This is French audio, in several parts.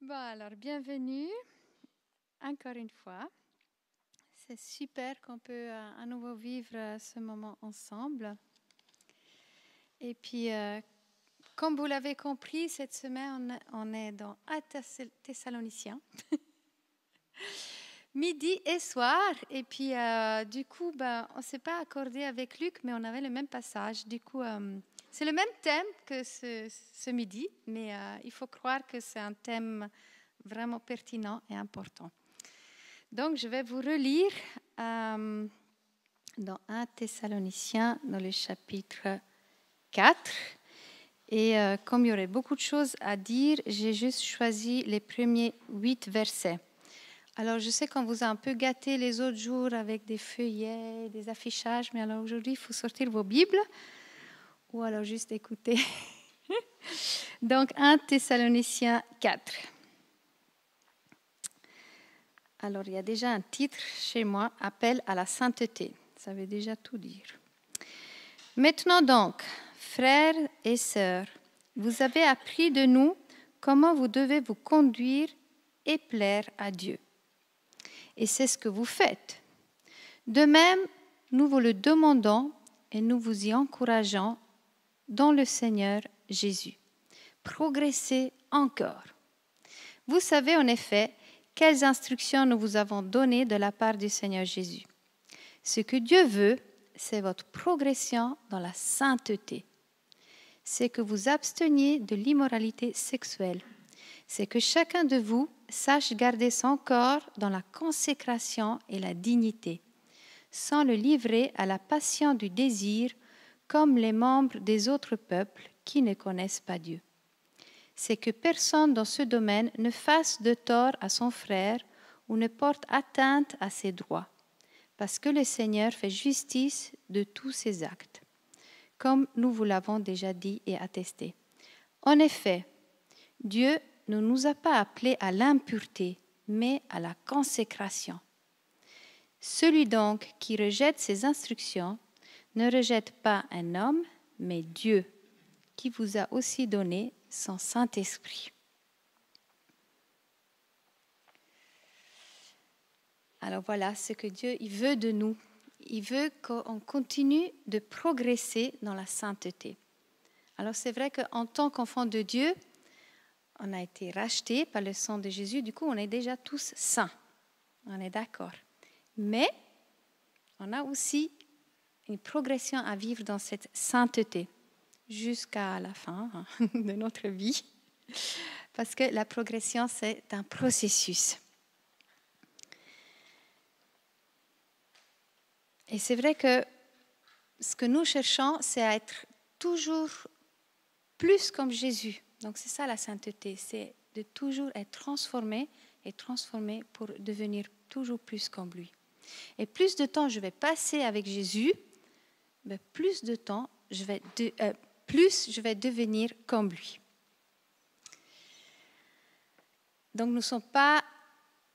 Bon, alors, bienvenue encore une fois. C'est super qu'on peut à nouveau vivre ce moment ensemble. Et puis, comme vous l'avez compris, cette semaine, on est dans Thessaloniciens, midi et soir. Et puis, du coup, on ne s'est pas accordé avec Luc, mais on avait le même passage. Du coup, c'est le même thème que ce midi, mais il faut croire que c'est un thème vraiment pertinent et important. Donc, je vais vous relire dans 1 Thessaloniciens, dans le chapitre 4. Et comme il y aurait beaucoup de choses à dire, j'ai juste choisi les premiers 8 versets. Alors, je sais qu'on vous a un peu gâté les autres jours avec des feuillets, des affichages, mais alors aujourd'hui, il faut sortir vos Bibles ou alors juste écouter. Donc, 1 Thessaloniciens 4. Alors, il y a déjà un titre chez moi, Appel à la sainteté. Ça veut déjà tout dire. Maintenant donc, frères et sœurs, vous avez appris de nous comment vous devez vous conduire et plaire à Dieu. Et c'est ce que vous faites. De même, nous vous le demandons et nous vous y encourageons dans le Seigneur Jésus. Progressez encore. Vous savez en effet quelles instructions nous vous avons données de la part du Seigneur Jésus. Ce que Dieu veut, c'est votre progression dans la sainteté. C'est que vous absteniez de l'immoralité sexuelle. C'est que chacun de vous sache garder son corps dans la consécration et la dignité, sans le livrer à la passion du désir comme les membres des autres peuples qui ne connaissent pas Dieu. C'est que personne dans ce domaine ne fasse de tort à son frère ou ne porte atteinte à ses droits, parce que le Seigneur fait justice de tous ses actes, comme nous vous l'avons déjà dit et attesté. En effet, Dieu ne nous a pas appelés à l'impureté, mais à la consécration. Celui donc qui rejette ses instructions ne rejette pas un homme, mais Dieu, qui vous a aussi donné son Saint-Esprit. Alors voilà ce que Dieu il veut de nous. Il veut qu'on continue de progresser dans la sainteté. Alors c'est vrai qu'en tant qu'enfant de Dieu, on a été rachetés par le sang de Jésus. Du coup, on est déjà tous saints. On est d'accord. Mais on a aussi une progression à vivre dans cette sainteté jusqu'à la fin de notre vie. Parce que la progression, c'est un processus. Et c'est vrai que ce que nous cherchons, c'est à être toujours plus comme Jésus. Donc c'est ça la sainteté, c'est de toujours être transformé pour devenir toujours plus comme lui. Et plus de temps je vais passer avec Jésus, plus je vais devenir comme lui. Donc nous ne sommes pas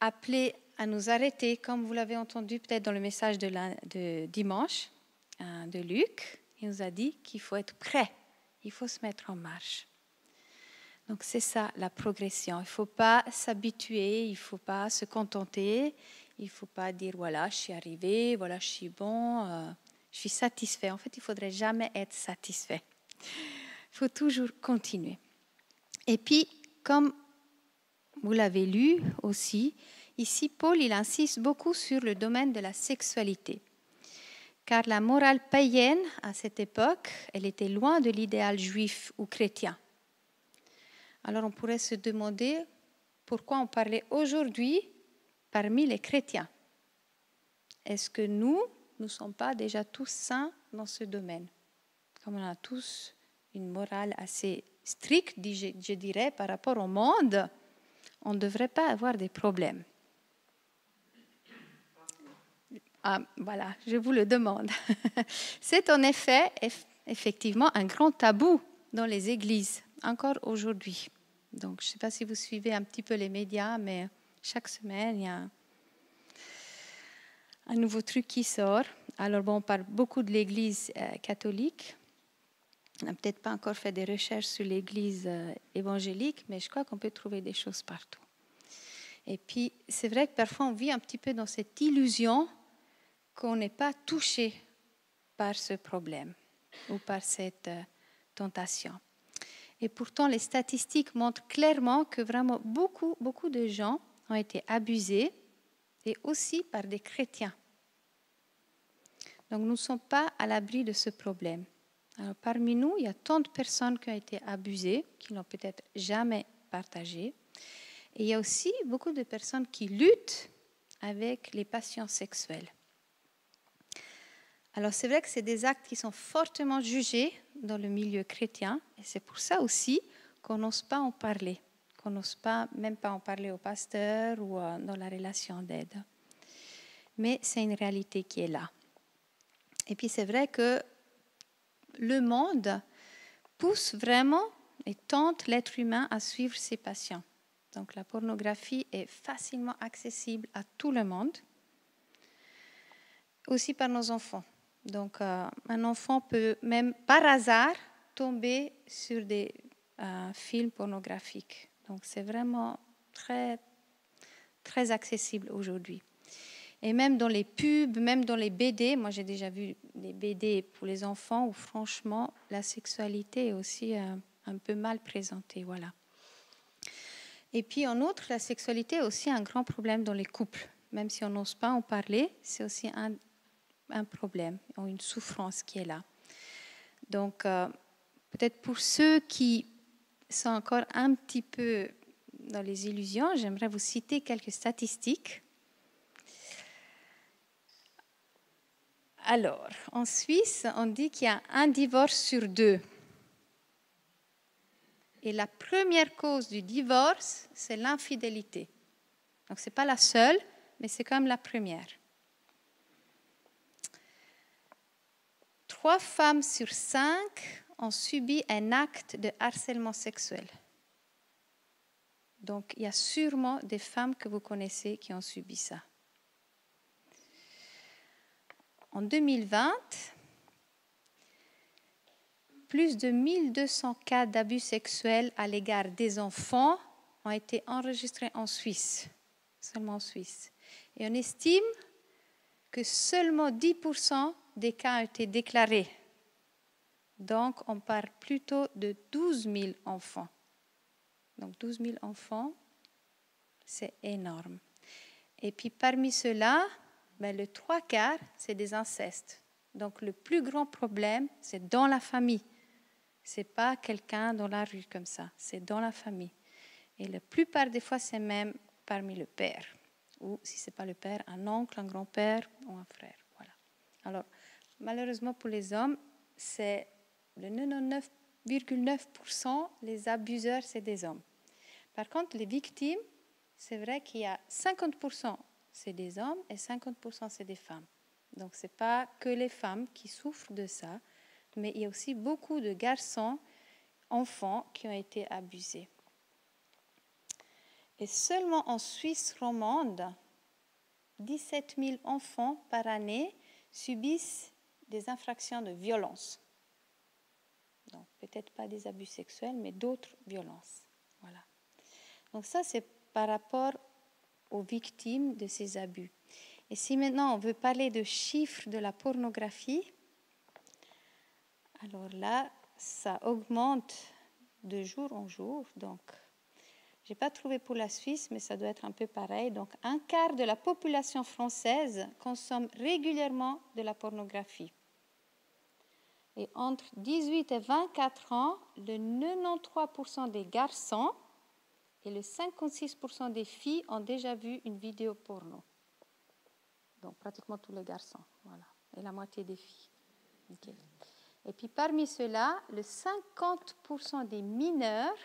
appelés à nous arrêter, comme vous l'avez entendu peut-être dans le message de dimanche de Luc. Il nous a dit qu'il faut être prêt, il faut se mettre en marche. Donc c'est ça la progression. Il ne faut pas s'habituer, il ne faut pas se contenter, il ne faut pas dire voilà, je suis arrivé, voilà, je suis bon, je suis satisfait. En fait, il ne faudrait jamais être satisfait. Il faut toujours continuer. Et puis, comme vous l'avez lu aussi, ici, Paul il insiste beaucoup sur le domaine de la sexualité. Car la morale païenne, à cette époque, elle était loin de l'idéal juif ou chrétien. Alors on pourrait se demander pourquoi on parlait aujourd'hui parmi les chrétiens. Est-ce que nous ne sommes pas déjà tous saints dans ce domaine? Comme on a tous une morale assez stricte, je dirais, par rapport au monde, on ne devrait pas avoir des problèmes. Ah, voilà, je vous le demande. C'est en effet, effectivement, un grand tabou dans les églises, encore aujourd'hui. Donc, je ne sais pas si vous suivez un petit peu les médias, mais chaque semaine, il y a un nouveau truc qui sort. Alors, on parle beaucoup de l'Église catholique. On n'a peut-être pas encore fait des recherches sur l'Église évangélique, mais je crois qu'on peut trouver des choses partout. Et puis, c'est vrai que parfois, on vit un petit peu dans cette illusion qu'on n'est pas touché par ce problème ou par cette tentation. Et pourtant, les statistiques montrent clairement que vraiment beaucoup de gens ont été abusés, et aussi par des chrétiens. Donc, nous ne sommes pas à l'abri de ce problème. Alors, parmi nous, il y a tant de personnes qui ont été abusées, qui ne l'ont peut-être jamais partagé. Et il y a aussi beaucoup de personnes qui luttent avec les passions sexuelles. Alors, c'est vrai que c'est des actes qui sont fortement jugés dans le milieu chrétien, et c'est pour ça aussi qu'on n'ose pas en parler, qu'on n'ose pas, même pas en parler au pasteur ou dans la relation d'aide. Mais c'est une réalité qui est là. Et puis, c'est vrai que le monde pousse vraiment et tente l'être humain à suivre ses passions. Donc, la pornographie est facilement accessible à tout le monde, aussi par nos enfants. Donc, un enfant peut même par hasard tomber sur des films pornographiques. Donc, c'est vraiment très, très accessible aujourd'hui. Et même dans les pubs, même dans les BD, moi j'ai déjà vu des BD pour les enfants où franchement la sexualité est aussi un peu mal présentée. Voilà. Et puis en outre, la sexualité est aussi un grand problème dans les couples. Même si on n'ose pas en parler, c'est aussi un problème, une souffrance qui est là. Donc peut-être pour ceux qui sont encore un petit peu dans les illusions, j'aimerais vous citer quelques statistiques. Alors, en Suisse, on dit qu'il y a un divorce sur 2. Et la première cause du divorce, c'est l'infidélité. Donc, ce n'est pas la seule, mais c'est quand même la première. 3 femmes sur 5 ont subi un acte de harcèlement sexuel. Donc, il y a sûrement des femmes que vous connaissez qui ont subi ça. En 2020, plus de 1200 cas d'abus sexuels à l'égard des enfants ont été enregistrés en Suisse, seulement en Suisse. Et on estime que seulement 10% des cas ont été déclarés. Donc, on parle plutôt de 12 000 enfants. Donc, 12 000 enfants, c'est énorme. Et puis, parmi ceux-là, le 3/4, c'est des incestes. Donc, le plus grand problème, c'est dans la famille. Ce n'est pas quelqu'un dans la rue comme ça, c'est dans la famille. Et la plupart des fois, c'est même parmi le père. Ou si ce n'est pas le père, un oncle, un grand-père ou un frère. Voilà. Alors, malheureusement pour les hommes, c'est le 99,9% les abuseurs, c'est des hommes. Par contre, les victimes, c'est vrai qu'il y a 50%, c'est des hommes et 50% c'est des femmes. Donc, ce n'est pas que les femmes qui souffrent de ça, mais il y a aussi beaucoup de garçons, enfants qui ont été abusés. Et seulement en Suisse romande, 17 000 enfants par année subissent des infractions de violence. Donc, peut-être pas des abus sexuels, mais d'autres violences. Voilà. Donc ça, c'est par rapport aux victimes de ces abus. Et si maintenant on veut parler de chiffres de la pornographie, alors là, ça augmente de jour en jour. Donc, je n'ai pas trouvé pour la Suisse, mais ça doit être un peu pareil. Donc, 1/4 de la population française consomme régulièrement de la pornographie. Et entre 18 et 24 ans, le 93% des garçons et le 56% des filles ont déjà vu une vidéo porno. Donc, pratiquement tous les garçons, voilà. Et la moitié des filles. Okay. Et puis, parmi ceux-là, le 50% des mineurs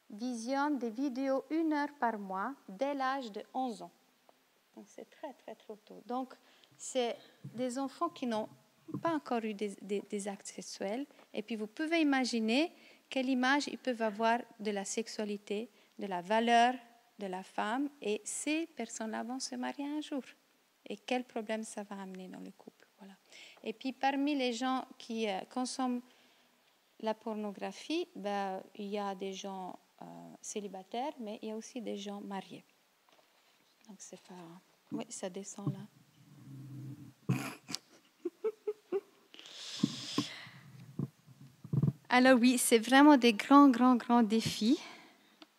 visionnent des vidéos 1 heure par mois dès l'âge de 11 ans. Donc, c'est très, très, trop tôt. Donc, c'est des enfants qui n'ont pas encore eu des actes sexuels. Et puis, vous pouvez imaginer quelle image ils peuvent avoir de la sexualité, de la valeur de la femme. Et ces personnes-là vont se marier un jour. Et quel problème ça va amener dans le couple. Voilà. Et puis parmi les gens qui consomment la pornographie, ben, il y a des gens célibataires, mais il y a aussi des gens mariés. Donc c'est pas... Oui, ça descend là. Alors oui, c'est vraiment des grands défis.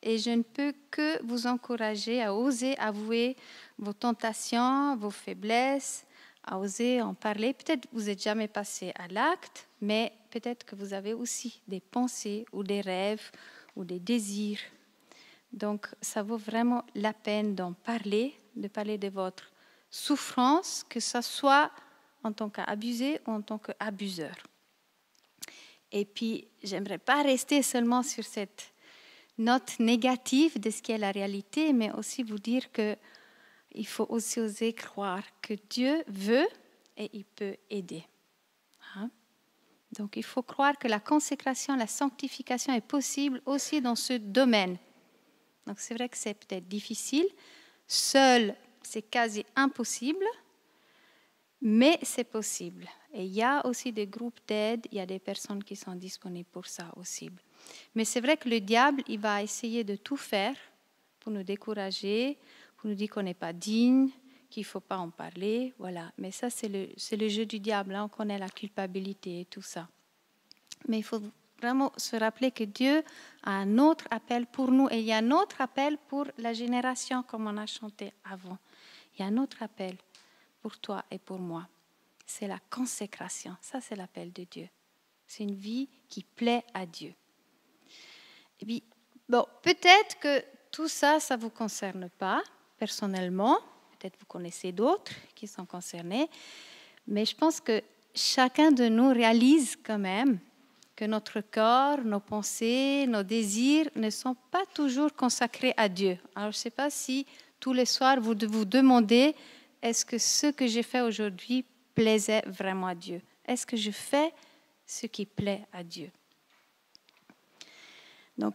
Et je ne peux que vous encourager à oser avouer vos tentations, vos faiblesses, à oser en parler. Peut-être que vous n'êtes jamais passé à l'acte, mais peut-être que vous avez aussi des pensées ou des rêves ou des désirs. Donc, ça vaut vraiment la peine d'en parler, de parler de votre souffrance, que ce soit en tant qu'abusé ou en tant qu'abuseur. Et puis, j'aimerais pas rester seulement sur cette note négative de ce qu'est la réalité, mais aussi vous dire qu'il faut aussi oser croire que Dieu veut et il peut aider. Hein? Donc, il faut croire que la consécration, la sanctification est possible aussi dans ce domaine. Donc, c'est vrai que c'est peut-être difficile. Seul, c'est quasi impossible, mais c'est possible. Et il y a aussi des groupes d'aide, il y a des personnes qui sont disponibles pour ça aussi. Mais c'est vrai que le diable, il va essayer de tout faire pour nous décourager, pour nous dire qu'on n'est pas digne, qu'il ne faut pas en parler. Voilà. Mais ça, c'est le jeu du diable. Là, on connaît la culpabilité et tout ça. Mais il faut vraiment se rappeler que Dieu a un autre appel pour nous. Et il y a un autre appel pour la génération, comme on a chanté avant. Il y a un autre appel pour toi et pour moi. C'est la consécration. Ça, c'est l'appel de Dieu. C'est une vie qui plaît à Dieu. Et puis, bon, peut-être que tout ça, ça ne vous concerne pas personnellement. Peut-être vous connaissez d'autres qui sont concernés. Mais je pense que chacun de nous réalise quand même que notre corps, nos pensées, nos désirs ne sont pas toujours consacrés à Dieu. Alors, je ne sais pas si tous les soirs, vous vous demandez, est-ce que ce que j'ai fait aujourd'hui plaisait vraiment à Dieu? Est-ce que je fais ce qui plaît à Dieu? Donc,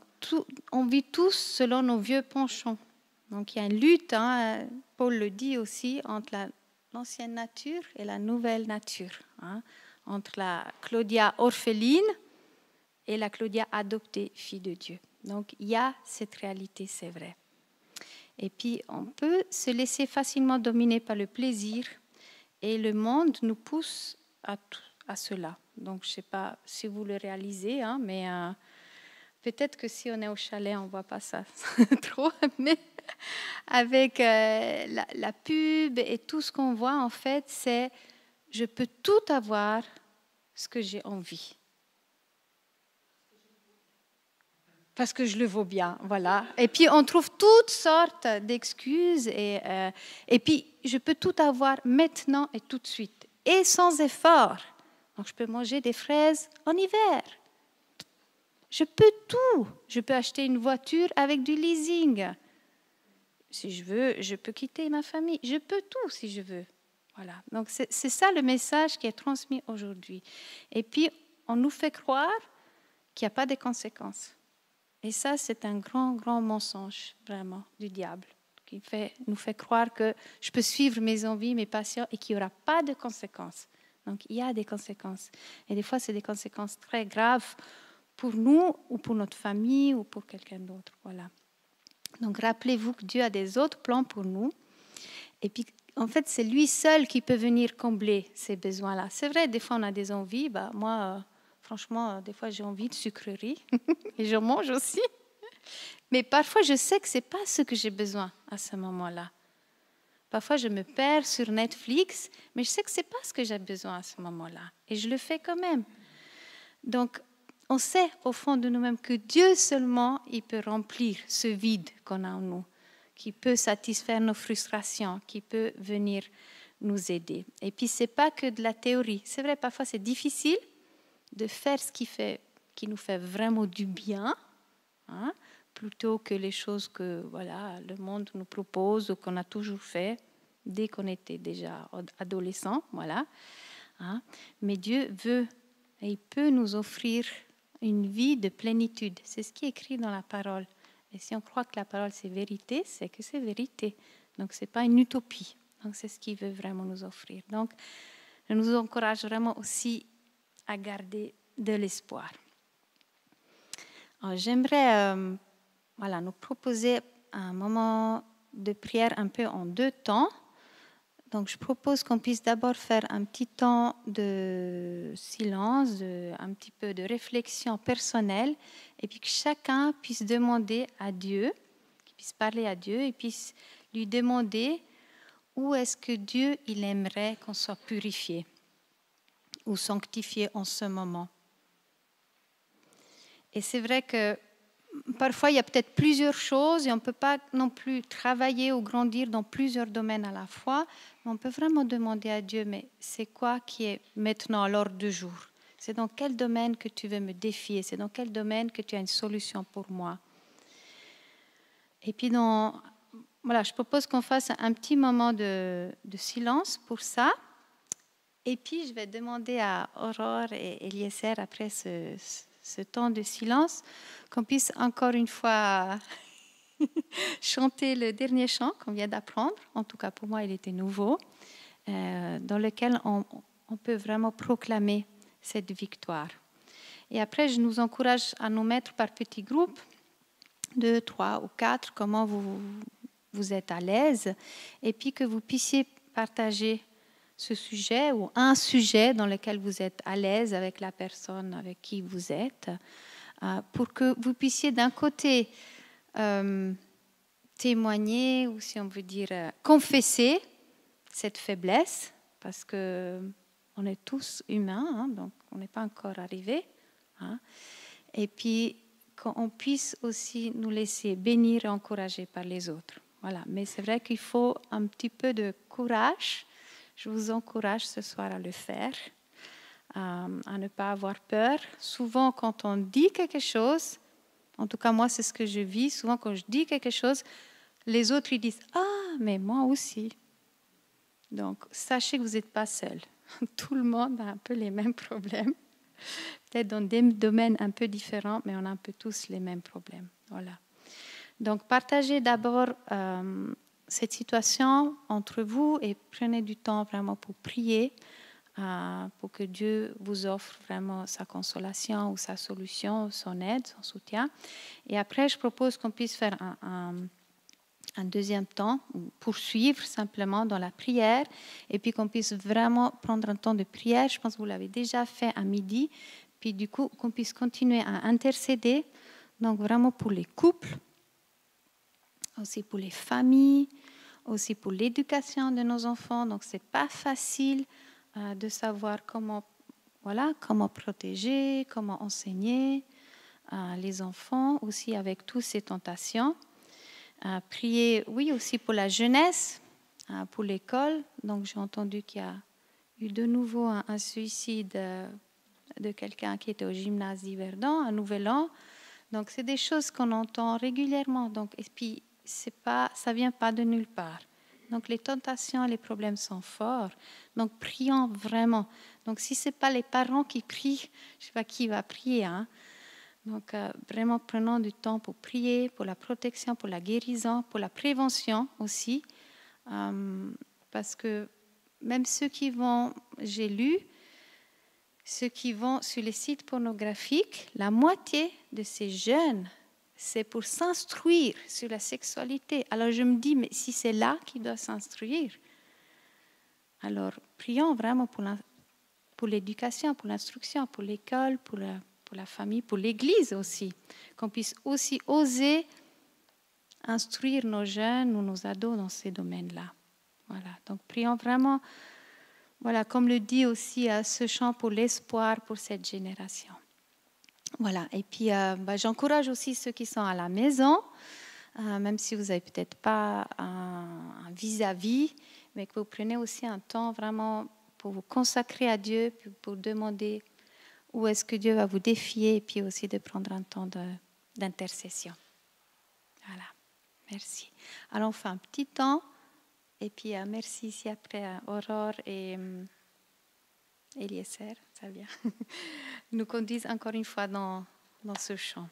on vit tous selon nos vieux penchants. Donc, il y a une lutte, hein, Paul le dit aussi, entre l'ancienne nature et la nouvelle nature. Hein, entre la Claudia orpheline et la Claudia adoptée, fille de Dieu. Donc, il y a cette réalité, c'est vrai. Et puis, on peut se laisser facilement dominer par le plaisir et le monde nous pousse à cela. Donc, je ne sais pas si vous le réalisez, hein, mais... peut-être que si on est au chalet, on ne voit pas ça trop, mais avec la pub et tout ce qu'on voit, en fait, c'est je peux tout avoir ce que j'ai envie. Parce que je le vaux bien, voilà. Et puis, on trouve toutes sortes d'excuses. Et puis, je peux tout avoir maintenant et tout de suite. Et sans effort. Donc, je peux manger des fraises en hiver. Je peux tout. Je peux acheter une voiture avec du leasing. Si je veux, je peux quitter ma famille. Je peux tout si je veux. Voilà. Donc, c'est ça le message qui est transmis aujourd'hui. Et puis, on nous fait croire qu'il n'y a pas de conséquences. Et ça, c'est un grand mensonge, vraiment, du diable, qui nous fait croire que je peux suivre mes envies, mes passions, et qu'il n'y aura pas de conséquences. Donc, il y a des conséquences. Et des fois, c'est des conséquences très graves pour nous, ou pour notre famille, ou pour quelqu'un d'autre. Voilà. Donc, rappelez-vous que Dieu a des autres plans pour nous. Et puis, en fait, c'est lui seul qui peut venir combler ces besoins-là. C'est vrai, des fois, on a des envies. Moi... franchement, des fois, j'ai envie de sucreries et je mange aussi. Mais parfois, je sais que ce n'est pas ce que j'ai besoin à ce moment-là. Parfois, je me perds sur Netflix, mais je sais que ce n'est pas ce que j'ai besoin à ce moment-là. Et je le fais quand même. Donc, on sait au fond de nous-mêmes que Dieu seulement, il peut remplir ce vide qu'on a en nous, qui peut satisfaire nos frustrations, qui peut venir nous aider. Et puis, ce n'est pas que de la théorie. C'est vrai, parfois, c'est difficile de faire ce qui nous fait vraiment du bien, hein, plutôt que les choses que le monde nous propose ou qu'on a toujours fait dès qu'on était déjà adolescent. Voilà, hein. Mais Dieu veut et il peut nous offrir une vie de plénitude. C'est ce qui est écrit dans la parole. Et si on croit que la parole c'est vérité, c'est que c'est vérité. Donc ce n'est pas une utopie. Donc c'est ce qu'il veut vraiment nous offrir. Donc je nous encourage vraiment aussi à garder de l'espoir. J'aimerais nous proposer un moment de prière un peu en 2 temps. Donc, je propose qu'on puisse d'abord faire un petit temps de silence, un petit peu de réflexion personnelle, et puis que chacun puisse demander à Dieu, qu'il puisse parler à Dieu, et puisse lui demander où est-ce que Dieu il aimerait qu'on soit purifié ou sanctifié en ce moment. Et c'est vrai que parfois, il y a peut-être plusieurs choses et on ne peut pas non plus travailler ou grandir dans plusieurs domaines à la fois. Mais on peut vraiment demander à Dieu, mais c'est quoi qui est maintenant à l'ordre du jour? C'est dans quel domaine que tu veux me défier? C'est dans quel domaine que tu as une solution pour moi? Et puis, je propose qu'on fasse un petit moment de silence pour ça. Et puis, je vais demander à Aurore et Eliezer, après ce temps de silence, qu'on puisse encore une fois chanter le dernier chant qu'on vient d'apprendre. En tout cas, pour moi, il était nouveau, dans lequel on peut vraiment proclamer cette victoire. Et après, je nous encourage à nous mettre par petits groupes, 2, 3 ou 4, comment vous êtes à l'aise, et puis que vous puissiez partager ce sujet ou un sujet dans lequel vous êtes à l'aise avec la personne avec qui vous êtes, pour que vous puissiez d'un côté témoigner, ou si on veut dire confesser cette faiblesse, parce qu'on est tous humains, donc on n'est pas encore arrivé, et puis qu'on puisse aussi nous laisser bénir et encourager par les autres. Voilà. Mais c'est vrai qu'il faut un petit peu de courage. Je vous encourage ce soir à le faire, à ne pas avoir peur. Souvent, quand on dit quelque chose, en tout cas moi, c'est ce que je vis, souvent quand je dis quelque chose, les autres ils disent « Ah, mais moi aussi ». Donc, sachez que vous n'êtes pas seul. Tout le monde a un peu les mêmes problèmes. Peut-être dans des domaines un peu différents, mais on a un peu tous les mêmes problèmes. Voilà. Donc, partagez d'abord cette situation entre vous et prenez du temps vraiment pour prier, pour que Dieu vous offre vraiment sa consolation ou sa solution, son aide, son soutien. Et après, je propose qu'on puisse faire un deuxième temps, poursuivre simplement dans la prière, et puis qu'on puisse vraiment prendre un temps de prière. Je pense que vous l'avez déjà fait à midi, puis du coup, qu'on puisse continuer à intercéder, donc vraiment pour les couples, aussi pour les familles, aussi pour l'éducation de nos enfants. Donc, ce n'est pas facile de savoir comment protéger, comment enseigner les enfants, aussi avec toutes ces tentations. Prier, oui, aussi pour la jeunesse, pour l'école. Donc, j'ai entendu qu'il y a eu de nouveau un suicide de quelqu'un qui était au gymnase d'Yverdon, un nouvel an. Donc, c'est des choses qu'on entend régulièrement. Donc, et puis, ça ne vient pas de nulle part. Donc, les tentations, les problèmes sont forts. Donc, prions vraiment. Donc, si ce n'est pas les parents qui prient, je ne sais pas qui va prier, Donc, vraiment, prenons du temps pour prier, pour la protection, pour la guérison, pour la prévention aussi. Parce que même j'ai lu, ceux qui vont sur les sites pornographiques, la moitié de ces jeunes, c'est pour s'instruire sur la sexualité. Alors, je me dis, mais si c'est là qu'ils doivent s'instruire, alors prions vraiment pour l'éducation, pour l'instruction, pour l'école, pour la famille, pour l'Église aussi, qu'on puisse aussi oser instruire nos jeunes ou nos ados dans ces domaines-là. Voilà, donc prions vraiment, voilà, comme le dit aussi ce chant, pour l'espoir pour cette génération. Voilà, et puis j'encourage aussi ceux qui sont à la maison, même si vous n'avez peut-être pas un vis-à-vis, mais que vous preniez aussi un temps vraiment pour vous consacrer à Dieu, pour demander où est-ce que Dieu va vous défier, et puis aussi de prendre un temps d'intercession. Voilà, merci. Alors on fait un petit temps, et puis merci ici après à Aurore et Eliezer, ça vient, nous conduisent encore une fois dans ce chant.